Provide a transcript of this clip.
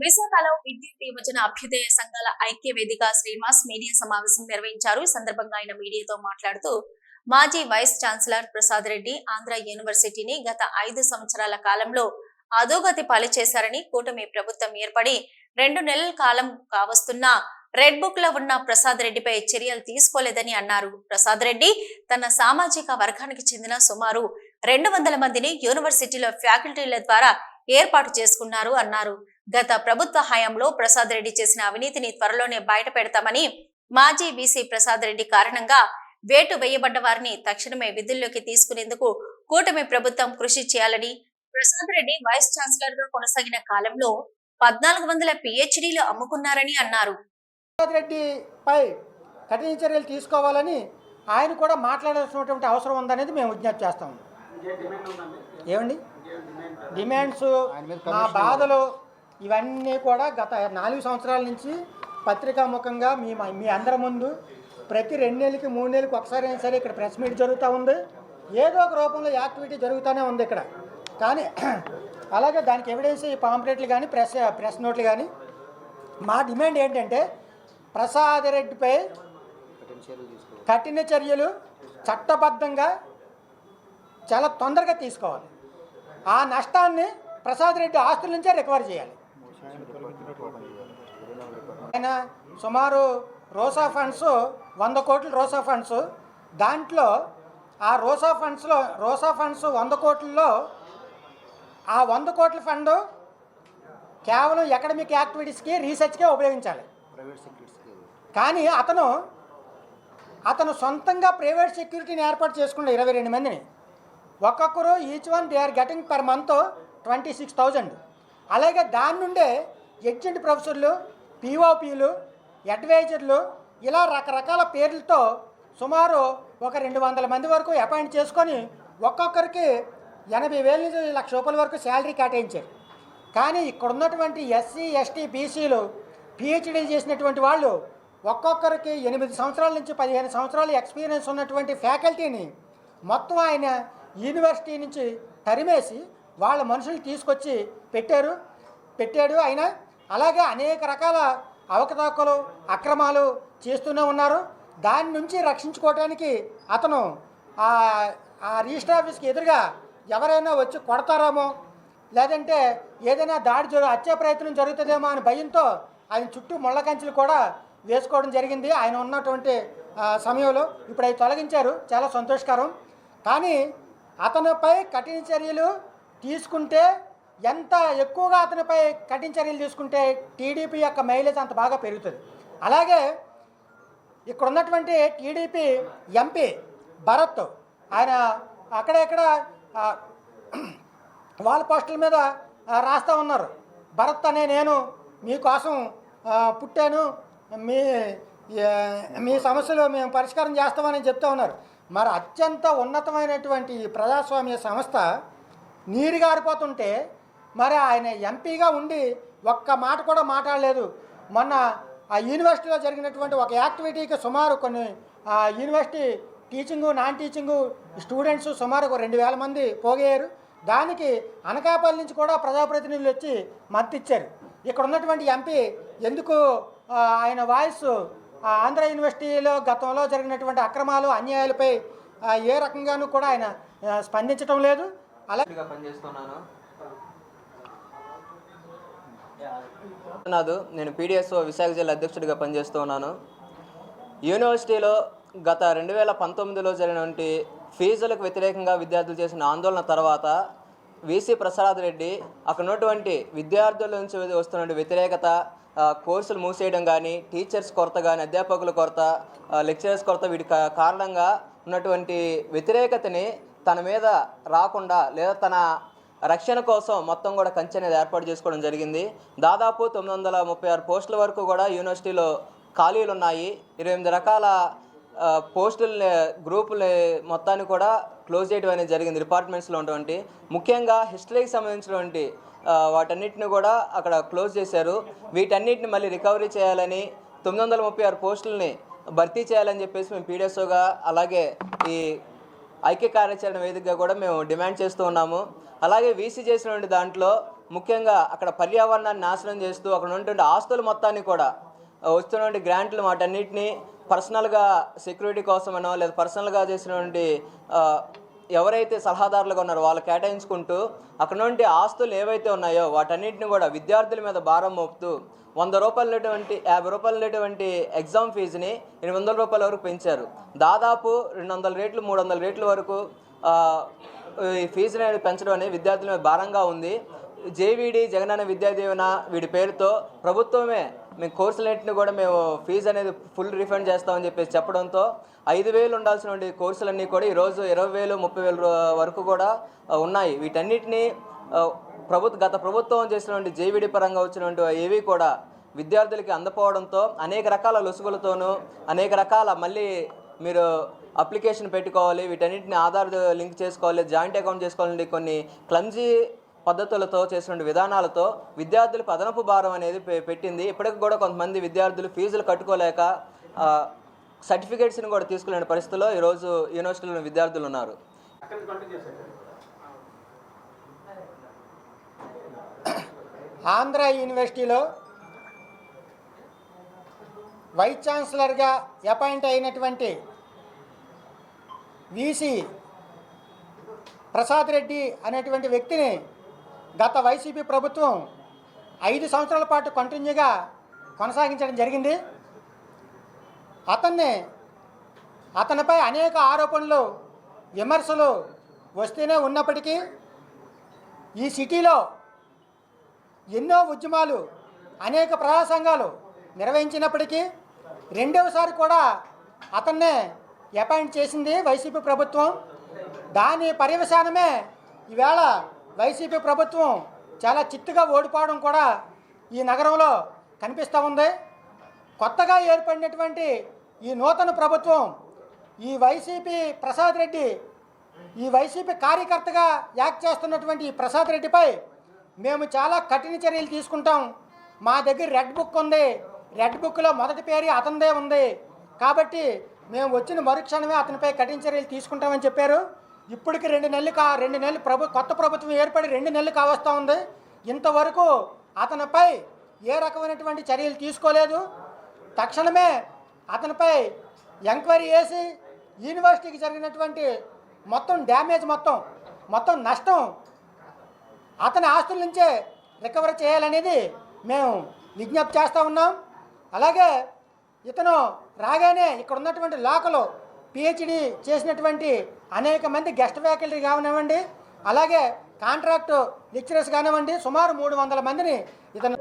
విశాఖలో విద్యుత్ యువజన అభ్యుదయ సంఘాల ఐక్య వేదిక శ్రీనివాస్ మీడియా సమావేశం నిర్వహించారు. ఈ సందర్భంగా ఆయన మీడియాతో మాట్లాడుతూ మాజీ వైస్ ఛాన్సలర్ ప్రసాద్ రెడ్డి ఆంధ్ర యూనివర్సిటీని గత 5 సంవత్సరాల కాలంలో అధోగతి పాలు చేశారని, కూటమి ప్రభుత్వం ఏర్పడి 2 నెలల కాలం కావస్తున్నా రెడ్ బుక్ లో ఉన్న ప్రసాద్ రెడ్డిపై చర్యలు తీసుకోలేదని అన్నారు. ప్రసాద్ రెడ్డి తన సామాజిక వర్గానికి చెందిన సుమారు 200 మందిని యూనివర్సిటీలో ఫ్యాకల్టీల ద్వారా ఏర్పాటు చేసుకున్నారు అన్నారు. గత ప్రభుత్వ హయాంలో ప్రసాద్ రెడ్డి చేసిన అవినీతిని త్వరలోనే బయట పెడతామని, మాజీ వీసీ ప్రసాద్ రెడ్డి కారణంగా వేటు వేయబడ్డ వారిని తక్షణమే విధుల్లోకి తీసుకునేందుకు కూటమి ప్రభుత్వం కృషి చేయాలని, ప్రసాద్ రెడ్డి వైస్ ఛాన్సలర్ గా కొనసాగిన కాలంలో 1400 పిహెచ్డీలు అమ్ముకున్నారని అన్నారు. ప్రసాద్ రెడ్డిపై కఠిన చర్యలు తీసుకోవాలని ఆయన కూడా మాట్లాడాల్సినటువంటి అవసరం ఉందనేది మేము విజ్ఞప్తి చేస్తాము. ఏమండి డిమాండ్స్, మా బాధలు ఇవన్నీ కూడా గత 4 సంవత్సరాల నుంచి పత్రికాముఖంగా మీ అందరి ముందు ప్రతి 2 నెలలకి 3 నెలలకి ఒకసారి అయినా సరే ఇక్కడ ప్రెస్ మీట్ జరుగుతూ ఉంది. ఏదో ఒక రూపంలో యాక్టివిటీ జరుగుతూనే ఉంది ఇక్కడ. కానీ అలాగే దానికి ఎవిడెన్స్ ఈ పాంప్లెట్లు కానీ ప్రెస్ నోట్లు కానీ. మా డిమాండ్ ఏంటంటే ప్రసాద్ రెడ్డిపై కఠిన చర్యలు చట్టబద్ధంగా చాలా తొందరగా తీసుకోవాలి. ఆ నష్టాన్ని ప్రసాద్ రెడ్డి ఆస్తుల నుంచే రికవర్ చేయాలి. ఆయన సుమారు రోసా ఫండ్స్ 100 కోట్లు రోసా ఫండ్స్, దాంట్లో ఆ రోసా ఫండ్స్ 100 కోట్లలో ఆ 100 కోట్ల ఫండ్ కేవలం అకాడమిక్ యాక్టివిటీస్కి రీసెర్చ్కే ఉపయోగించాలి. కానీ అతను సొంతంగా ప్రైవేట్ సెక్యూరిటీని ఏర్పాటు చేసుకున్న 22 మందిని, ఒక్కొక్కరు each one they are getting per month 26,000. అలాగే దాని నుండే ఎడ్జెంట్ ప్రొఫెసర్లు, పిఓపిలు, అడ్వైజర్లు ఇలా రకరకాల పేర్లతో సుమారు ఒక 200 మంది వరకు అపాయింట్ చేసుకొని ఒక్కొక్కరికి 80,000 నుంచి 1,00,000 రూపాయల వరకు శాలరీ కేటాయించారు. కానీ ఇక్కడ ఉన్నటువంటి ఎస్సీ, ఎస్టీ, బీసీలు పిహెచ్డీ చేసినటువంటి వాళ్ళు ఒక్కొక్కరికి 8 సంవత్సరాల నుంచి 15 సంవత్సరాలు ఎక్స్పీరియన్స్ ఉన్నటువంటి ఫ్యాకల్టీని మొత్తం ఆయన యూనివర్సిటీ నుంచి తరిమేసి వాళ్ళ మనుషులు తీసుకొచ్చి పెట్టాడు ఆయన. అలాగే అనేక రకాల అవకతవకలు, అక్రమాలు చేస్తూనే ఉన్నారు. దాని నుంచి రక్షించుకోవడానికి అతను ఆ రిజిస్టర్ ఆఫీస్కి ఎదురుగా ఎవరైనా వచ్చి కొడతారేమో, లేదంటే ఏదైనా హత్యా ప్రయత్నం జరుగుతుందేమో అని భయంతో ఆయన చుట్టూ ముళ్ళ కంచెలు కూడా వేసుకోవడం జరిగింది ఆయన ఉన్నటువంటి సమయంలో. ఇప్పుడు అవి తొలగించారు, చాలా సంతోషకరం. కానీ అతనిపై కఠిన చర్యలు తీసుకుంటే, ఎంత ఎక్కువగా అతనిపై కఠిన చర్యలు తీసుకుంటే టీడీపీ యొక్క మైలేజ్ అంత బాగా పెరుగుతుంది. అలాగే ఇక్కడ ఉన్నటువంటి టీడీపీ ఎంపీ భరత్, ఆయన అక్కడెక్కడ వాల్ పోస్టుల మీద రాస్తూ ఉన్నారు, భరత్ అనే నేను మీకోసం పుట్టాను, మీ సమస్యలు మేము పరిష్కారం చేస్తామని చెప్తూ ఉన్నారు. మరి అత్యంత ఉన్నతమైనటువంటి ప్రజాస్వామ్య సంస్థ నీరు గారిపోతుంటే మరి ఆయన ఎంపీగా ఉండి ఒక్క మాట కూడా మాట్లాడలేదు. మొన్న ఆ యూనివర్సిటీలో జరిగినటువంటి ఒక యాక్టివిటీకి సుమారు కొన్ని university teaching, non teaching students సుమారు 2,000 మంది పోగయ్యారు. దానికి అనకాపల్లి నుంచి కూడా ప్రజాప్రతినిధులు వచ్చి మద్దతు ఇచ్చారు. ఇక్కడ ఉన్నటువంటి ఎంపీ ఎందుకు ఆయన వాయిస్ ఆంధ్ర యూనివర్సిటీలో గతంలో జరిగినటువంటి అక్రమాలు, అన్యాయాలపై ఏ రకంగానూ కూడా ఆయన స్పందించడం లేదు. అలాగే నేను పీడిఎస్ఓ విశాఖ జిల్లా అధ్యక్షుడిగా పనిచేస్తూ ఉన్నాను. యూనివర్సిటీలో గత 2019లో జరిగినటువంటి ఫీజులకు వ్యతిరేకంగా విద్యార్థులు చేసిన ఆందోళన తర్వాత వీసీ ప్రసాద్ రెడ్డి అక్కడ ఉన్నటువంటి విద్యార్థుల నుంచి వస్తున్న వ్యతిరేకత, కోర్సులు మూసేయడం కానీ, టీచర్స్ కొరత కానీ, అధ్యాపకుల కొరత, లెక్చరర్స్ కొరత, వీటి కారణంగా ఉన్నటువంటి వ్యతిరేకతని తన మీద రాకుండా లేదా తన రక్షణ కోసం మొత్తం కూడా కంచె అనేది ఏర్పాటు చేసుకోవడం జరిగింది. దాదాపు 936 పోస్టుల వరకు కూడా యూనివర్సిటీలో ఖాళీలు ఉన్నాయి. 28 రకాల పోస్టుల గ్రూపులు మొత్తాన్ని కూడా క్లోజ్ చేయడం అనేది జరిగింది. డిపార్ట్మెంట్స్లో ఉన్నటువంటి ముఖ్యంగా హిస్టరీకి సంబంధించినటువంటి వాటన్నిటిని కూడా అక్కడ క్లోజ్ చేశారు. వీటన్నిటిని మళ్ళీ రికవరీ చేయాలని, 936 పోస్టులని భర్తీ చేయాలని చెప్పేసి మేము పీడిఎస్ఓగా అలాగే ఈ ఐక్య కార్యాచరణ వేదికగా కూడా మేము డిమాండ్ చేస్తూ ఉన్నాము. అలాగే వీసీ చేసినటువంటి దాంట్లో ముఖ్యంగా అక్కడ పర్యావరణాన్ని నాశనం చేస్తూ అక్కడ ఉన్నటువంటి ఆస్తుల మొత్తాన్ని కూడా వస్తున్నటువంటి గ్రాంట్లు వాటన్నిటిని పర్సనల్గా సెక్యూరిటీ కోసమనో లేదా పర్సనల్గా చేసినటువంటి ఎవరైతే సలహాదారులుగా ఉన్నారో వాళ్ళు కేటాయించుకుంటూ అక్కడ నుండి ఆస్తులు ఏవైతే ఉన్నాయో వాటన్నిటిని కూడా విద్యార్థుల మీద భారం మోపుతూ 100 రూపాయలు 50 రూపాయలు ఎగ్జామ్ ఫీజుని 800 రూపాయల వరకు పెంచారు. దాదాపు 200 రేట్లు 300 రేట్ల వరకు ఈ ఫీజుని అనేది పెంచడం అనేది విద్యార్థుల మీద భారంగా ఉంది. జేవీడి జగనన్న విద్యాదీవెన వీడి పేరుతో ప్రభుత్వమే మేము కోర్సులన్నింటిని కూడా మేము ఫీజు అనేది ఫుల్ రిఫండ్ చేస్తామని చెప్పేసి చెప్పడంతో 5,000 ఉండాల్సినటువంటి కోర్సులన్నీ కూడా ఈరోజు 20,000 30,000 వరకు కూడా ఉన్నాయి. వీటన్నిటిని గత ప్రభుత్వం చేసినటువంటి జేవీడి పరంగా వచ్చినటువంటి ఏవి కూడా విద్యార్థులకి అందపోవడంతో అనేక రకాల లొసుగులతోనూ అనేక రకాల మళ్ళీ మీరు అప్లికేషన్ పెట్టుకోవాలి, వీటన్నిటిని ఆధార్ లింక్ చేసుకోవాలి, జాయింట్ అకౌంట్ చేసుకోవాలంటే కొన్ని క్లమ్జీ పద్ధతులతో చేసిన విధానాలతో విద్యార్థులకు అదనపు భారం అనేది పెట్టింది. ఇప్పటికి కూడా కొంతమంది విద్యార్థులు ఫీజులు కట్టుకోలేక సర్టిఫికేట్స్ని కూడా తీసుకునే పరిస్థితుల్లో ఈరోజు యూనివర్సిటీలో విద్యార్థులు ఉన్నారు. ఆంధ్ర యూనివర్సిటీలో వైస్ ఛాన్సలర్గా అపాయింట్ అయినటువంటి వీసీ ప్రసాద్ రెడ్డి అనేటువంటి వ్యక్తిని గత వైసీపీ ప్రభుత్వం 5 సంవత్సరాల పాటు కంటిన్యూగా కొనసాగించడం జరిగింది. అతనిపై అనేక ఆరోపణలు విమర్శలు వస్తూనే ఉన్నప్పటికీ ఈ సిటీలో ఎన్నో ఉద్యమాలు అనేక ప్రజా సంఘాలు నిర్వహించినప్పటికీ రెండవసారి కూడా అతన్నే అపాయింట్ చేసింది వైసీపీ ప్రభుత్వం. దాని పర్యవసానమే ఈవేళ వైసీపీ ప్రభుత్వం చాలా చిత్తుగా ఓడిపోవడం కూడా ఈ నగరంలో కనిపిస్తూ ఉంది. కొత్తగా ఏర్పడినటువంటి ఈ నూతన ప్రభుత్వం ఈ వైసీపీ ప్రసాద్ రెడ్డి ఈ వైసీపీ కార్యకర్తగా యాక్ట్ చేస్తున్నటువంటి ఈ ప్రసాద్ రెడ్డిపై మేము చాలా కఠిన చర్యలు తీసుకుంటాం. మా దగ్గర రెడ్ బుక్ ఉంది, రెడ్ బుక్లో మొదటి పేరు అతనిదే ఉంది, కాబట్టి మేము వచ్చిన మరుక్షణమే అతనిపై కఠిన చర్యలు తీసుకుంటామని చెప్పారు. ఇప్పటికి 2 నెలలు కొత్త ప్రభుత్వం ఏర్పడి 2 నెలలు కావస్తూ ఉంది. ఇంతవరకు అతనిపై ఏ రకమైనటువంటి చర్యలు తీసుకోలేదు. తక్షణమే అతనిపై ఎంక్వైరీ చేసి యూనివర్సిటీకి జరిగినటువంటి మొత్తం డ్యామేజ్ మొత్తం నష్టం అతని ఆస్తుల నుంచే రికవరీ చేయాలనేది మేము విజ్ఞప్తి చేస్తూ ఉన్నాం. అలాగే ఇతను రాగానే ఇక్కడ ఉన్నటువంటి లోకల్ పిహెచ్డి చేసినటువంటి అనేక మంది గెస్ట్ ఫ్యాకల్టీ కానివ్వండి, అలాగే కాంట్రాక్ట్ లెక్చరర్స్ కానివ్వండి, సుమారు 300 మందిని ఇతను